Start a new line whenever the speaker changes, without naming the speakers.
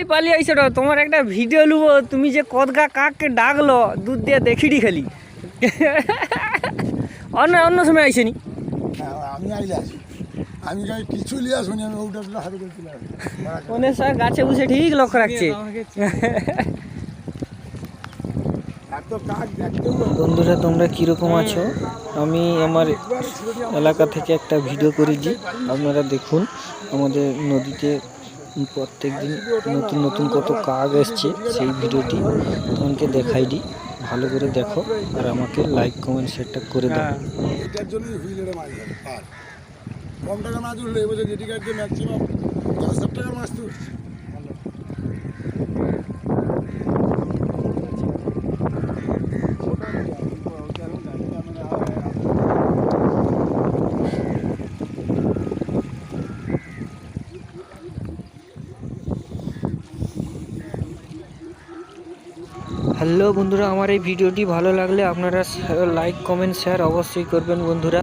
এই পালিয়ে আইছো তো, তোমার একটা ভিডিও লুবো, তুমি যে কদগা কাককে ডাকলো দুধ দিয়ে দেখিডি খালি অন্য অন্য সময় আইসেনি।
আমি আইলে আসি, আমি গাই কিছু লিয়া শুনি, আমি ওটা হাতে করছিলাম
মনে স্যার গাছে বসে ঠিক লক্ষ্য রাখছে।
এত কাক দেখতেও
বন্ধুরা তোমরা কীরকম আছো? আমি আমার এলাকা থেকে একটা ভিডিও করেছি, আপনারা দেখুন। আমাদের নদীতে প্রত্যেক দিন নতুন নতুন কত কাক এসছে, সেই ভিডিওটি তোমাকে দেখাই দিই, ভালো করে দেখো আর আমাকে লাইক কমেন্ট শেয়ারটা করে দাও।
এটার জন্যই হুইলের মাছ ধরে আর কম টাকা মাছ উঠলে এবছর যেটি কাটছে ম্যাক্সিমাম 10,000 টাকার মাছ তো উঠছে।
হ্যালো বন্ধুরা, আমার এই ভিডিওটি ভালো লাগলে আপনারা লাইক কমেন্ট শেয়ার অবশ্যই করবেন বন্ধুরা।